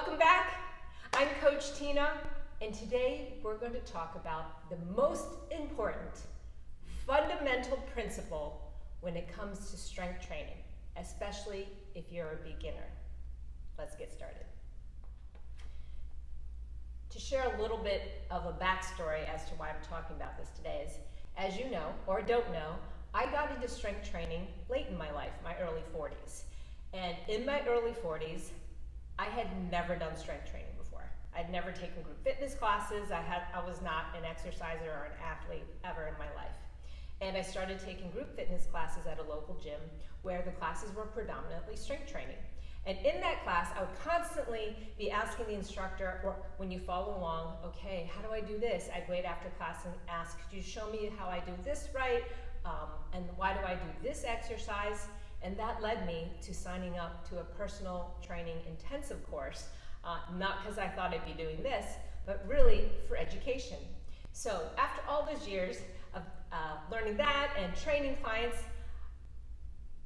Welcome back. I'm Coach Tina, and today we're going to talk about the most important fundamental principle when it comes to strength training, especially if you're a beginner. Let's get started. To share a little bit of a backstory as to why I'm talking about this today is, as you know, or don't know, I got into strength training late in my life, my early 40s. And in my early 40s, I had never done strength training before. I'd never taken group fitness classes. I was not an exerciser or an athlete ever in my life. And I started taking group fitness classes at a local gym where the classes were predominantly strength training. And in that class, I would constantly be asking the instructor, or when you follow along, okay, how do I do this? I'd wait after class and ask, could you show me how I do this right? And why do I do this exercise? And that led me to signing up to a personal training intensive course, not because I thought I'd be doing this, but really for education. So after all those years of learning that and training clients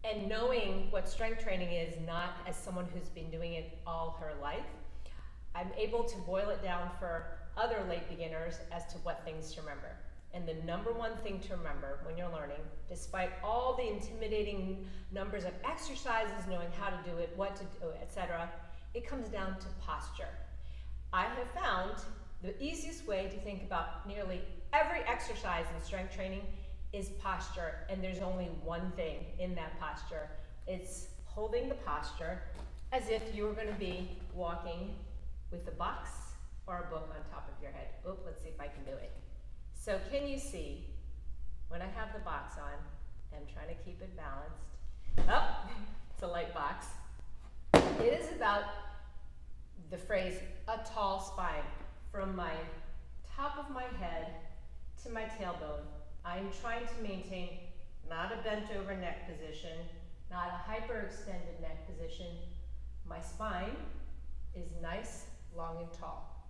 and knowing what strength training is, not as someone who's been doing it all her life, I'm able to boil it down for other late beginners as to what things to remember. And the number one thing to remember when you're learning, despite all the intimidating numbers of exercises, knowing how to do it, what to do, etc., it comes down to posture. I have found the easiest way to think about nearly every exercise in strength training is posture, and there's only one thing in that posture. It's holding the posture as if you were going to be walking with a box or a book on top of your head. Oh, let's see if I can do it. So can you see, when I have the box on, I'm trying to keep it balanced. Oh, it's a light box. It is about the phrase, a tall spine. From my top of my head to my tailbone, I'm trying to maintain not a bent over neck position, not a hyperextended neck position. My spine is nice, long, and tall.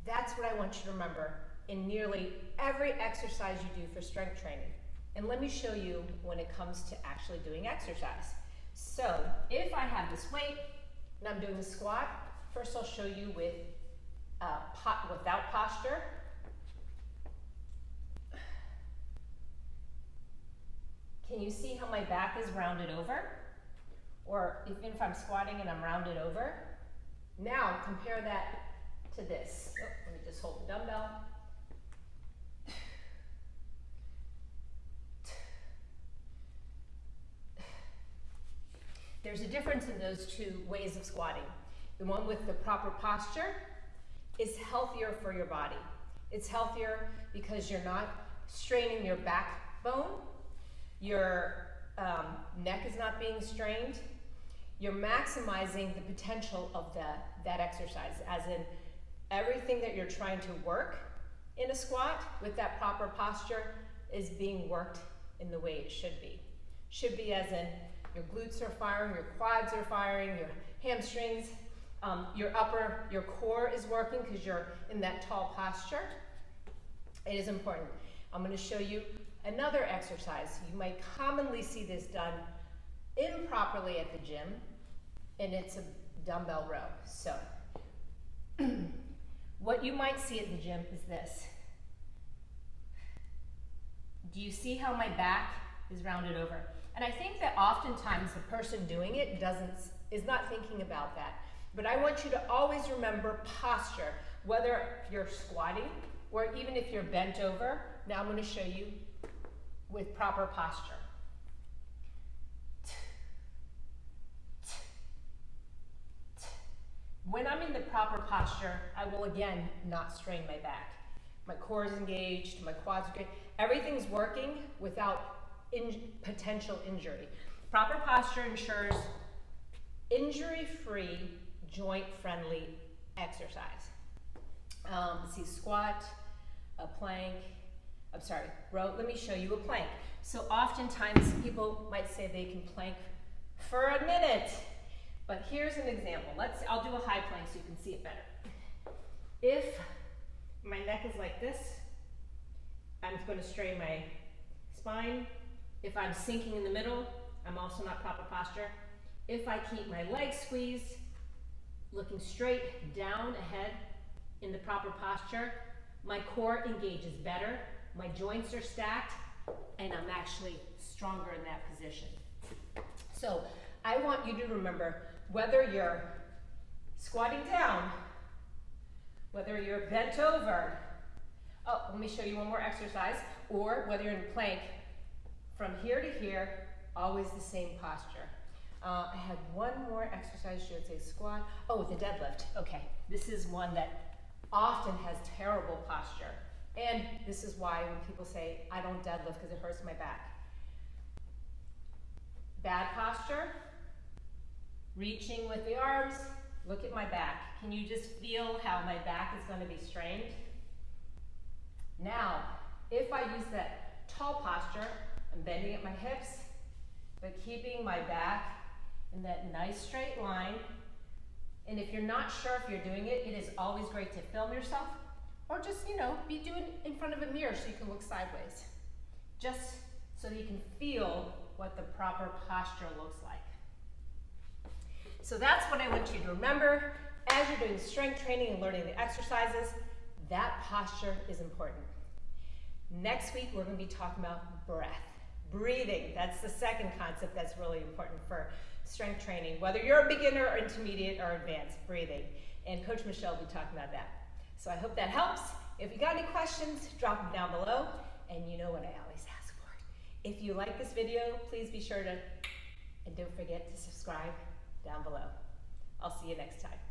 That's what I want you to remember in nearly every exercise you do for strength training. And let me show you when it comes to actually doing exercise. So if I have this weight and I'm doing a squat, first I'll show you with without posture. Can you see how my back is rounded over? Or even if I'm squatting and I'm rounded over. Now compare that to this. Oh, let me just hold the dumbbell. There's a difference in those two ways of squatting. The one with the proper posture is healthier for your body. It's healthier because you're not straining your backbone, your neck is not being strained. You're maximizing the potential of that exercise, as in everything that you're trying to work in a squat with that proper posture is being worked in the way it should be. Should be as in your glutes are firing, your quads are firing, your hamstrings, your core is working because you're in that tall posture. It is important. I'm going to show you another exercise. You might commonly see this done improperly at the gym, and it's a dumbbell row. So, what you might see at the gym is this. Do you see how my back is rounded over? And I think that oftentimes the person doing it is not thinking about that. But I want you to always remember posture, whether you're squatting or even if you're bent over. Now I'm going to show you with proper posture. When I'm in the proper posture, I will again not strain my back. My core is engaged, my quads are good. Everything's working without potential injury. Proper posture ensures injury-free, joint-friendly exercise. See, squat, a plank, row. Let me show you a plank. So oftentimes people might say they can plank for a minute, but here's an example. I'll do a high plank so you can see it better. If my neck is like this, I'm going to strain my spine. If I'm sinking in the middle, I'm also not proper posture. If I keep my legs squeezed, looking straight down ahead in the proper posture, my core engages better, my joints are stacked, and I'm actually stronger in that position. So I want you to remember, whether you're squatting down, whether you're bent over, oh, let me show you one more exercise, or whether you're in plank, from here to here, always the same posture. I had one more exercise, should say squat. Oh, the deadlift. Okay, this is one that often has terrible posture. And this is why when people say, I don't deadlift because it hurts my back. Bad posture, reaching with the arms, look at my back. Can you just feel how my back is going to be strained? Now, if I use that tall posture, I'm bending at my hips, but keeping my back in that nice straight line. And if you're not sure if you're doing it, it is always great to film yourself, or just, be doing it in front of a mirror so you can look sideways. Just so that you can feel what the proper posture looks like. So that's what I want you to remember as you're doing strength training and learning the exercises. That posture is important. Next week, we're going to be talking about breath, breathing. That's the second concept that's really important for strength training, whether you're a beginner or intermediate or advanced, breathing. And Coach Michelle will be talking about that. So I hope that helps. If you got any questions, drop them down below. And you know what I always ask for. If you like this video, please be sure to, and don't forget to subscribe down below. I'll see you next time.